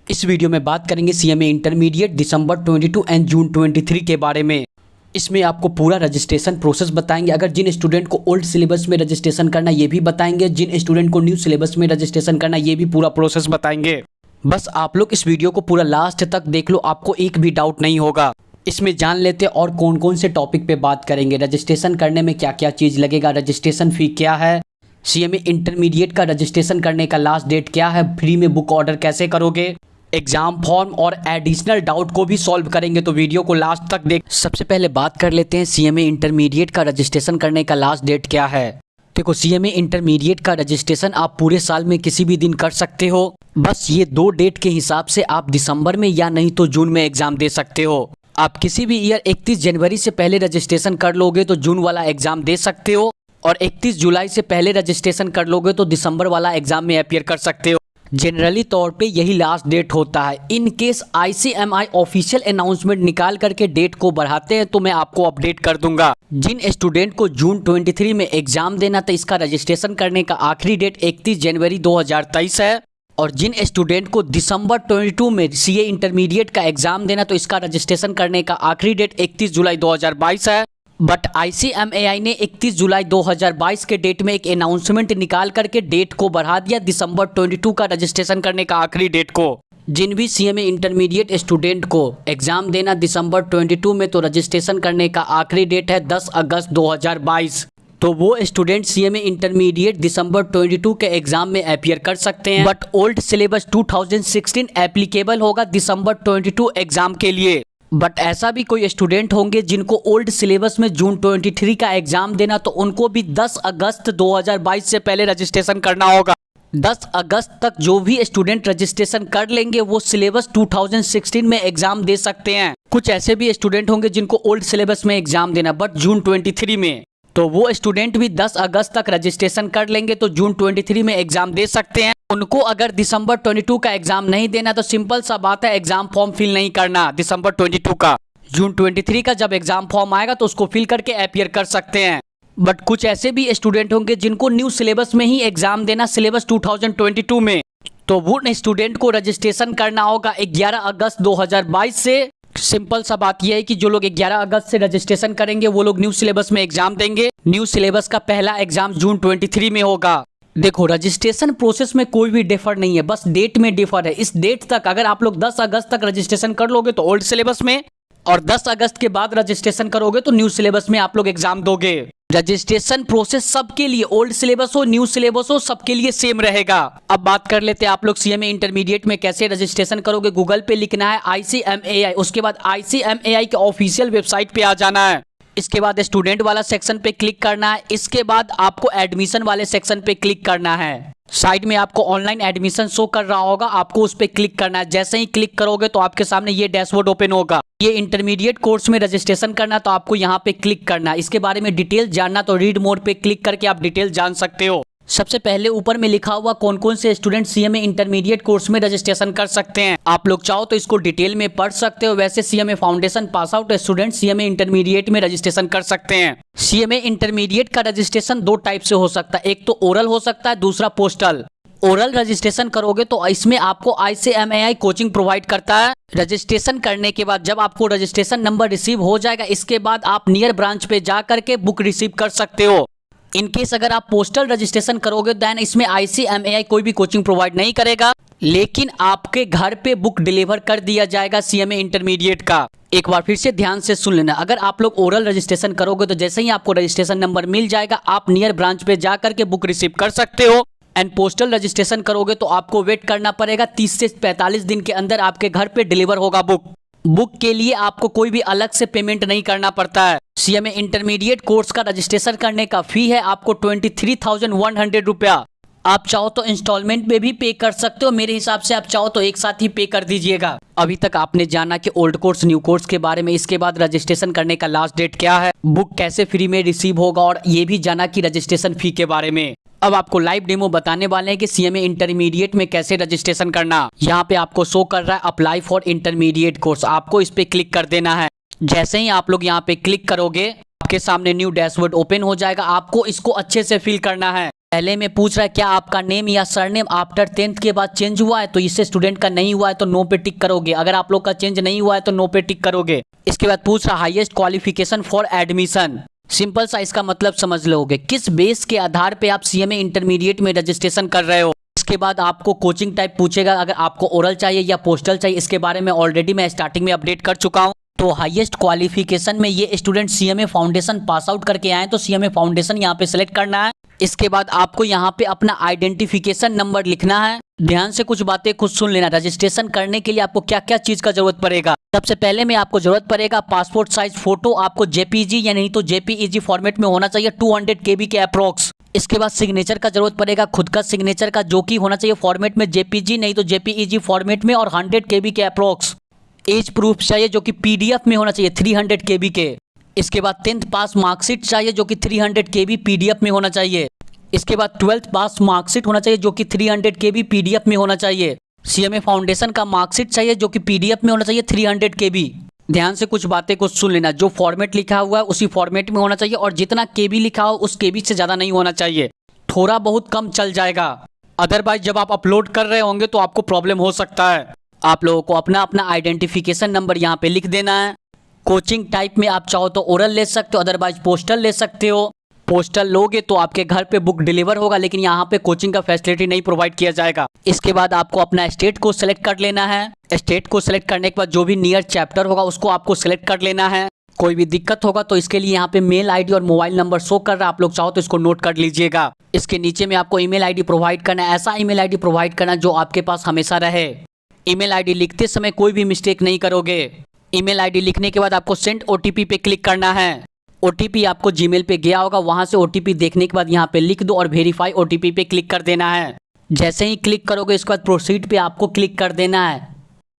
इस वीडियो में बात करेंगे CMA intermediate December 22 and June 23 के बारे में। इसमें आपको पूरा रजिस्ट्रेशन प्रोसेस बताएंगे। अगर जिन स्टूडेंट को ओल्ड सिलेबस में रजिस्ट्रेशन करना ये भी बताएंगे, जिन स्टूडेंट को न्यू सिलेबस में रजिस्ट्रेशन करना ये भी पूरा प्रोसेस बताएंगे। बस आप लोग इस वीडियो को पूरा लास्ट तक देख लो, आपको एक भी डाउट नहीं होगा। इसमें जान लेते और कौन कौन से टॉपिक पे बात करेंगे, रजिस्ट्रेशन करने में क्या क्या चीज़ लगेगा, रजिस्ट्रेशन फ़ी क्या है, सीएमए इंटरमीडिएट का रजिस्ट्रेशन करने का लास्ट डेट क्या है, फ्री में बुक ऑर्डर कैसे करोगे, एग्जाम फॉर्म और एडिशनल डाउट को भी सॉल्व करेंगे। तो वीडियो को लास्ट तक देख। सबसे पहले बात कर लेते हैं सीएमए इंटरमीडिएट का रजिस्ट्रेशन करने का लास्ट डेट क्या है। देखो, सीएमए इंटरमीडिएट का रजिस्ट्रेशन आप पूरे साल में किसी भी दिन कर सकते हो। बस ये दो डेट के हिसाब से आप दिसंबर में या नहीं तो जून में एग्जाम दे सकते हो। आप किसी भी ईयर 31 जनवरी से पहले रजिस्ट्रेशन कर लोगे तो जून वाला एग्जाम दे सकते हो, और 31 जुलाई से पहले रजिस्ट्रेशन कर लोगे तो दिसंबर वाला एग्जाम में अपीयर कर सकते हो। जनरली तौर पे यही लास्ट डेट होता है। In case ICMI official announcement निकाल करके डेट को बढ़ाते हैं तो मैं आपको अपडेट कर दूंगा। जिन स्टूडेंट को जून 23 में एग्जाम देना था, इसका रजिस्ट्रेशन करने का आखिरी डेट 31 जनवरी 2023 है, और जिन स्टूडेंट को दिसंबर 22 में सीए इंटरमीडिएट का एग्जाम देना तो इसका रजिस्ट्रेशन करने का आखिरी डेट 31 जुलाई 2022 है। बट आईसीएमएआई ने 31 जुलाई 2022 के डेट में एक अनाउंसमेंट निकाल करके डेट को बढ़ा दिया दिसंबर 22 का रजिस्ट्रेशन करने का आखिरी डेट को। जिन भी सीएमए इंटरमीडिएट स्टूडेंट को एग्जाम देना दिसंबर 22 में, तो रजिस्ट्रेशन करने का आखिरी डेट है 10 अगस्त 2022। तो वो स्टूडेंट सीएमए इंटरमीडिएट दिसंबर 22 के एग्जाम में अपीयर कर सकते हैं। बट ओल्ड सिलेबस 2016 एप्लीकेबल होगा दिसंबर 22 एग्जाम के लिए। बट ऐसा भी कोई स्टूडेंट होंगे जिनको ओल्ड सिलेबस में जून 23 का एग्जाम देना, तो उनको भी 10 अगस्त 2022 से पहले रजिस्ट्रेशन करना होगा। 10 अगस्त तक जो भी स्टूडेंट रजिस्ट्रेशन कर लेंगे वो सिलेबस 2016 में एग्जाम दे सकते हैं। कुछ ऐसे भी स्टूडेंट होंगे जिनको ओल्ड सिलेबस में एग्जाम देना बट जून 23 में, तो वो स्टूडेंट भी 10 अगस्त तक रजिस्ट्रेशन कर लेंगे तो जून 23 में एग्जाम दे सकते हैं। उनको अगर दिसंबर 22 का एग्जाम नहीं देना तो सिंपल सा बात है, एग्जाम फॉर्म फिल नहीं करना दिसंबर 22 का। जून 23 का जब एग्जाम फॉर्म आएगा तो उसको फिल करके अपीयर कर सकते हैं। बट कुछ ऐसे भी स्टूडेंट होंगे जिनको न्यू सिलेबस में ही एग्जाम देना, सिलेबस 2022 में, तो वो स्टूडेंट को रजिस्ट्रेशन करना होगा 11 अगस्त 2022 से। सिंपल सा बात यह है कि जो लोग 11 अगस्त से रजिस्ट्रेशन करेंगे वो लोग न्यू सिलेबस में एग्जाम देंगे। न्यू सिलेबस का पहला एग्जाम जून 23 में होगा। देखो, रजिस्ट्रेशन प्रोसेस में कोई भी डिफर नहीं है, बस डेट में डिफर है। इस डेट तक अगर आप लोग 10 अगस्त तक रजिस्ट्रेशन कर लोगे तो ओल्ड सिलेबस में, और 10 अगस्त के बाद रजिस्ट्रेशन करोगे तो न्यू सिलेबस में आप लोग एग्जाम दोगे। रजिस्ट्रेशन प्रोसेस सबके लिए, ओल्ड सिलेबस हो न्यू सिलेबस हो, सबके लिए सेम रहेगा। अब बात कर लेते हैं आप लोग सीएमए इंटरमीडिएट में कैसे रजिस्ट्रेशन करोगे। गूगल पे लिखना है आईसीएमएआई, उसके बाद आईसीएमएआई के ऑफिशियल वेबसाइट पे आ जाना है। इसके बाद स्टूडेंट वाला सेक्शन पे क्लिक करना है। इसके बाद आपको एडमिशन वाले सेक्शन पे क्लिक करना है। साइड में आपको ऑनलाइन एडमिशन शो कर रहा होगा, आपको उस पे क्लिक करना है। जैसे ही क्लिक करोगे तो आपके सामने ये डैशबोर्ड ओपन होगा। ये इंटरमीडिएट कोर्स में रजिस्ट्रेशन करना तो आपको यहाँ पे क्लिक करना है। इसके बारे में डिटेल जानना तो रीड मोर पे क्लिक करके आप डिटेल जान सकते हो। सबसे पहले ऊपर में लिखा हुआ कौन कौन से स्टूडेंट सीएमए इंटरमीडिएट कोर्स में रजिस्ट्रेशन कर सकते हैं। आप लोग चाहो तो इसको डिटेल में पढ़ सकते हो। वैसे CMA foundation pass out student CMA intermediate में रजिस्ट्रेशन कर सकते हैं। सीएमए इंटरमीडिएट का रजिस्ट्रेशन दो टाइप से हो सकता है, एक तो ओरल हो सकता है, दूसरा पोस्टल। ओरल रजिस्ट्रेशन करोगे तो इसमें आपको आईसीएमएआई कोचिंग प्रोवाइड करता है। रजिस्ट्रेशन करने के बाद जब आपको रजिस्ट्रेशन नंबर रिसीव हो जाएगा, इसके बाद आप नियर ब्रांच पे जा करके बुक रिसीव कर सकते हो। इनकेस अगर आप पोस्टल रजिस्ट्रेशन करोगे देन इसमें आईसीएमएआई कोई भी कोचिंग प्रोवाइड नहीं करेगा, लेकिन आपके घर पे बुक डिलीवर कर दिया जाएगा सीएमए इंटरमीडिएट का। एक बार फिर से ध्यान से सुन लेना, अगर आप लोग ओरल रजिस्ट्रेशन करोगे तो जैसे ही आपको रजिस्ट्रेशन नंबर मिल जाएगा आप नियर ब्रांच पे जा करके बुक रिसीव कर सकते हो। एंड पोस्टल रजिस्ट्रेशन करोगे तो आपको वेट करना पड़ेगा, 30 से 45 दिन के अंदर आपके घर पे डिलीवर होगा बुक। बुक के लिए आपको कोई भी अलग से पेमेंट नहीं करना पड़ता है। सीएमए इंटरमीडिएट कोर्स का रजिस्ट्रेशन करने का फी है आपको 23,100 रुपया। आप चाहो तो इंस्टॉलमेंट में भी पे कर सकते हो, मेरे हिसाब से आप चाहो तो एक साथ ही पे कर दीजिएगा। अभी तक आपने जाना कि ओल्ड कोर्स न्यू कोर्स के बारे में, इसके बाद रजिस्ट्रेशन करने का लास्ट डेट क्या है, बुक कैसे फ्री में रिसीव होगा, और ये भी जाना कि रजिस्ट्रेशन फी के बारे में। अब आपको लाइव डेमो बताने वाले हैं कि सीएमए इंटरमीडिएट में कैसे रजिस्ट्रेशन करना। यहाँ पे आपको शो कर रहा है अप्लाई फॉर इंटरमीडिएट कोर्स, आपको इस पे क्लिक कर देना है। जैसे ही आप लोग यहाँ पे क्लिक करोगे आपके सामने न्यू डैशबोर्ड ओपन हो जाएगा। आपको इसको अच्छे से फिल करना है। पहले में पूछ रहा है क्या आपका नेम या सरनेम आफ्टर 10th के बाद चेंज हुआ है, तो इससे स्टूडेंट का नहीं हुआ है तो नो पे टिक करोगे। अगर आप लोग का चेंज नहीं हुआ है तो नो पे टिक करोगे। इसके बाद पूछ रहा highest qualification for admission. Simple सा इसका मतलब समझ लोगे, किस बेस के आधार पे आप सीएमए इंटरमीडिएट में रजिस्ट्रेशन कर रहे हो। इसके बाद आपको कोचिंग टाइप पूछेगा, अगर आपको ओरल चाहिए या पोस्टल चाहिए। इसके बारे में ऑलरेडी मैं स्टार्टिंग में अपडेट कर चुका हूँ। तो हाईएस्ट क्वालिफिकेशन में ये student CMA foundation pass out करके आए तो सीएमए फाउंडेशन यहाँ पे सिलेक्ट करना है। इसके बाद आपको यहाँ पे अपना आइडेंटिफिकेशन नंबर लिखना है। ध्यान से कुछ बातें खुद सुन लेना। रजिस्ट्रेशन करने के लिए आपको क्या क्या चीज का जरूरत पड़ेगा। सबसे पहले में आपको जरूरत पड़ेगा पासपोर्ट साइज फोटो, आपको जेपीजी या नहीं तो जेपीईजी फॉर्मेट में होना चाहिए 200 KB के अप्रोक्स। इसके बाद सिग्नेचर का जरूरत पड़ेगा, खुद का सिग्नेचर का, जो कि होना चाहिए फॉर्मेट में जेपीजी नहीं तो जेपीईजी फॉर्मेट में और 100 KB के अप्रोक्स। एज प्रूफ चाहिए जो कि पीडीएफ में होना चाहिए 300 KB के। इसके बाद 10th पास मार्कशीट चाहिए जो कि 300 KB पीडीएफ में होना चाहिए। इसके बाद 12th पास मार्कशीट होना चाहिए जो कि 300 KB पीडीएफ में होना चाहिए। सीएमए फाउंडेशन का मार्कशीट चाहिए जो कि पीडीएफ में होना चाहिए 300 KB। ध्यान से कुछ बातें को सुन लेना, जो फॉर्मेट लिखा हुआ है उसी फॉर्मेट में होना चाहिए और जितना केबी लिखा हो उस केबी से ज़्यादा नहीं होना चाहिए। थोड़ा बहुत कम चल जाएगा, अदरवाइज जब आप अपलोड कर रहे होंगे तो आपको प्रॉब्लम हो सकता है। आप लोगों को अपना अपना आइडेंटिफिकेशन नंबर यहाँ पे लिख देना है। कोचिंग टाइप में आप चाहो तो ओरल ले सकते हो, अदरवाइज पोस्टल ले सकते हो। पोस्टल लोगे तो आपके घर पे बुक डिलीवर होगा, लेकिन यहाँ पे कोचिंग का फैसिलिटी नहीं प्रोवाइड किया जाएगा। इसके बाद आपको अपना स्टेट को सिलेक्ट कर लेना है। स्टेट को सिलेक्ट करने के बाद जो भी नियर चैप्टर होगा उसको आपको सिलेक्ट कर लेना है। कोई भी दिक्कत होगा तो इसके लिए यहाँ पे मेल आईडी और मोबाइल नंबर शो कर रहा है, आप लोग चाहो तो इसको नोट कर लीजिएगा। इसके नीचे में आपको ईमेल आईडी प्रोवाइड करना है, ऐसा ईमेल आईडी प्रोवाइड करना जो आपके पास हमेशा रहे। ईमेल आईडी लिखते समय कोई भी मिस्टेक नहीं करोगे। ईमेल आईडी लिखने के बाद आपको सेंड ओटीपी पे क्लिक करना है। ओटीपी आपको जीमेल पे गया होगा, वहां से ओटीपी देखने के बाद यहाँ पे लिख दो और वेरीफाई ओटीपी पे क्लिक कर देना है। जैसे ही क्लिक करोगे इसके बाद प्रोसीड पे आपको क्लिक कर देना है।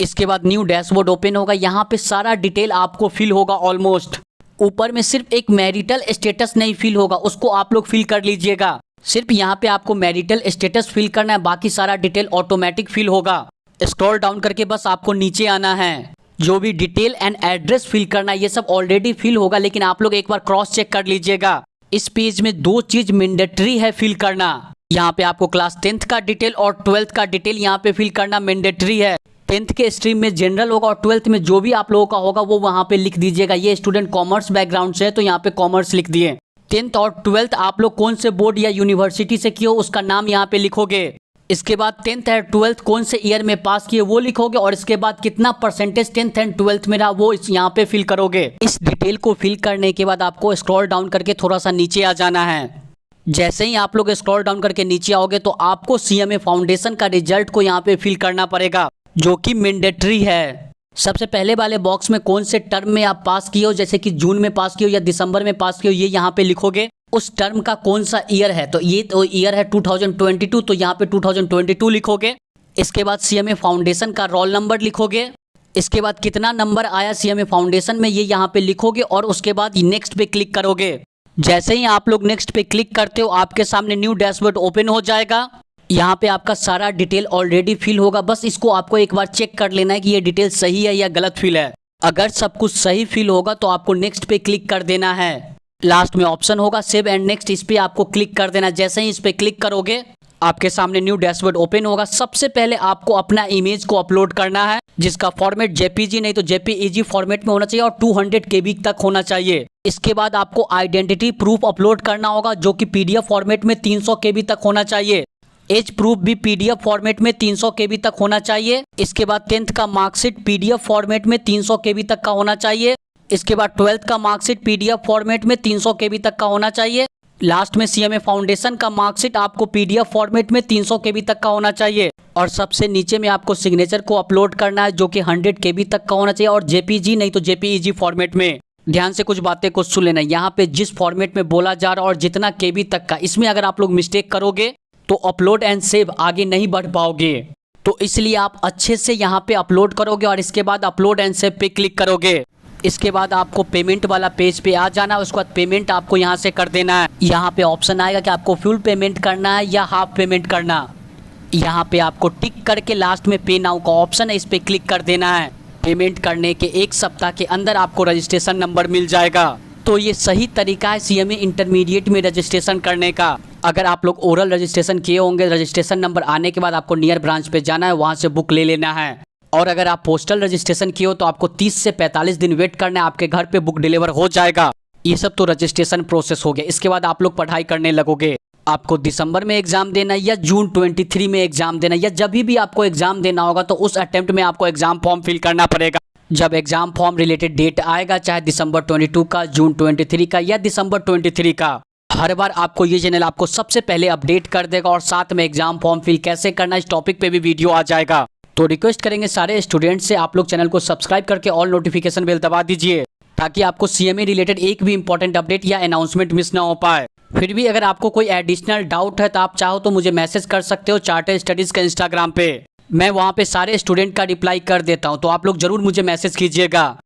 इसके बाद न्यू डैशबोर्ड ओपन होगा, यहाँ पे सारा डिटेल आपको फिल होगा ऑलमोस्ट। ऊपर में सिर्फ एक मैरिटल स्टेटस नहीं फिल होगा, उसको आप लोग फिल कर लीजिएगा। सिर्फ यहाँ पे आपको मैरिटल स्टेटस फिल करना है, बाकी सारा डिटेल ऑटोमेटिक फिल होगा। स्क्रॉल डाउन करके बस आपको नीचे आना है। जो भी डिटेल एंड एड्रेस फिल करना है ये सब ऑलरेडी फिल होगा, लेकिन आप लोग एक बार क्रॉस चेक कर लीजिएगा। इस पेज में दो चीज मैंडेटरी है फिल करना। यहाँ पे आपको क्लास 10th का डिटेल और 12th का डिटेल यहाँ पे फिल करना मैंडेटरी है। 10th के स्ट्रीम में जनरल होगा और 12th में जो भी आप लोगों का होगा वो वहाँ पे लिख दीजिएगा। ये स्टूडेंट कॉमर्स बैकग्राउंड से है तो यहाँ पे कॉमर्स लिख दिए। 10th और 12th आप लोग कौन से बोर्ड या यूनिवर्सिटी से किए हो उसका नाम यहाँ पे लिखोगे। इसके बाद 10th और 12th कौन से ईयर में पास किए वो लिखोगे और इसके बाद कितना परसेंटेज 10th एंड 12th में रहा वो यहाँ पे फिल करोगे। इस डिटेल को फिल करने के बाद आपको स्क्रॉल डाउन करके थोड़ा सा नीचे आ जाना है। जैसे ही आप लोग स्क्रॉल डाउन करके नीचे आओगे तो आपको सीएमए फाउंडेशन का रिजल्ट को यहाँ पे फिल करना पड़ेगा, जो कि मैंडेटरी है। सबसे पहले वाले बॉक्स में कौन से टर्म में आप पास किए हो, जैसे कि जून में पास किए हो या दिसंबर में पास किए हो, ये यहाँ पे लिखोगे। उस टर्म का कौन सा ईयर है, तो ये तो ईयर है 2022, तो यहाँ पे 2022 लिखोगे। इसके बाद सीएमए फाउंडेशन का रोल नंबर लिखोगे। इसके बाद कितना नंबर आया सीएमए फाउंडेशन में ये यहाँ पे लिखोगे और उसके बाद नेक्स्ट पे क्लिक करोगे। जैसे ही आप लोग नेक्स्ट पे क्लिक करते हो आपके सामने न्यू डैशबोर्ड ओपन हो जाएगा। यहाँ पे आपका सारा डिटेल ऑलरेडी फिल होगा, बस इसको आपको एक बार चेक कर लेना है कि ये डिटेल सही है या गलत फिल है। अगर सब कुछ सही फिल होगा तो आपको नेक्स्ट पे क्लिक कर देना है। लास्ट में ऑप्शन होगा सेव एंड नेक्स्ट, इस पे आपको क्लिक कर देना। जैसे ही इस पे क्लिक करोगे आपके सामने न्यू डैशबोर्ड ओपन होगा। सबसे पहले आपको अपना इमेज को अपलोड करना है, जिसका फॉर्मेट जेपीजी नहीं तो जेपीईजी फॉर्मेट में होना चाहिए और 200 KB तक होना चाहिए। इसके बाद आपको आइडेंटिटी प्रूफ अपलोड करना होगा, जो कि पीडीएफ फॉर्मेट में 300 KB तक होना चाहिए। एज प्रूफ भी पीडीएफ फॉर्मेट में 300 KB तक होना चाहिए। इसके बाद 10th का मार्कशीट पीडीएफ फॉर्मेट में 300 KB तक का होना चाहिए। इसके बाद 12th का मार्कशीट पीडीएफ फॉर्मेट में 300 KB तक का होना चाहिए। लास्ट में सीएमए फाउंडेशन का मार्कशीट आपको पीडीएफ फॉर्मेट में 300 KB तक का होना चाहिए। और सबसे नीचे में आपको सिग्नेचर को अपलोड करना है, जो कि 100 KB तक का होना चाहिए और जेपीजी नहीं तो जेपीईजी फॉर्मेट में। ध्यान से कुछ बातें को सुन लेना, यहाँ पे जिस फॉर्मेट में बोला जा रहा है और जितना केबी तक का, इसमें अगर आप लोग मिस्टेक करोगे तो अपलोड एंड सेव आगे नहीं बढ़ पाओगे। तो इसलिए आप अच्छे से यहाँ पे अपलोड करोगे और इसके बाद अपलोड एंड सेव पे क्लिक करोगे। इसके बाद आपको पेमेंट वाला पेज पे आ जाना है। उसके बाद पेमेंट आपको यहाँ से कर देना है। यहाँ पे ऑप्शन आएगा कि आपको फुल पेमेंट करना है या हाफ पेमेंट करना। यहाँ पे आपको टिक करके लास्ट में पे नाउ का ऑप्शन है, इस पे क्लिक कर देना है। पेमेंट करने के एक सप्ताह के अंदर आपको रजिस्ट्रेशन नंबर मिल जाएगा। तो ये सही तरीका है सीएमए इंटरमीडिएट में रजिस्ट्रेशन करने का। अगर आप लोग ओरल रजिस्ट्रेशन किए होंगे, रजिस्ट्रेशन नंबर आने के बाद आपको नियर ब्रांच पे जाना है, वहाँ से बुक ले लेना है। और अगर आप पोस्टल रजिस्ट्रेशन किए हो तो आपको 30 से 45 दिन वेट करना है, आपके घर पे बुक डिलीवर हो जाएगा। ये सब तो रजिस्ट्रेशन प्रोसेस हो गया। इसके बाद आप लोग पढ़ाई करने लगोगे। आपको दिसंबर में एग्जाम देना है या जून 23 में एग्जाम देना है, या जब भी आपको एग्जाम देना होगा तो उस अटेम्प्ट में आपको एग्जाम फॉर्म फिल करना पड़ेगा। जब एग्जाम फॉर्म रिलेटेड डेट आएगा, चाहे दिसंबर 22 का, जून 23 का या दिसंबर 23 का, हर बार आपको ये चैनल आपको सबसे पहले अपडेट कर देगा और साथ में एग्जाम फॉर्म फिल कैसे करना इस टॉपिक पे भी वीडियो आ जाएगा। तो रिक्वेस्ट करेंगे सारे स्टूडेंट्स से, आप लोग चैनल को सब्सक्राइब करके ऑल नोटिफिकेशन बेल दबा दीजिए, ताकि आपको सीएमए रिलेटेड एक भी इंपॉर्टेंट अपडेट या अनाउंसमेंट मिस ना हो पाए। फिर भी अगर आपको कोई एडिशनल डाउट है तो आप चाहो तो मुझे मैसेज कर सकते हो चार्टर्ड स्टडीज के इंस्टाग्राम पे। मैं वहाँ पे सारे स्टूडेंट का रिप्लाई कर देता हूँ, तो आप लोग जरूर मुझे मैसेज कीजिएगा।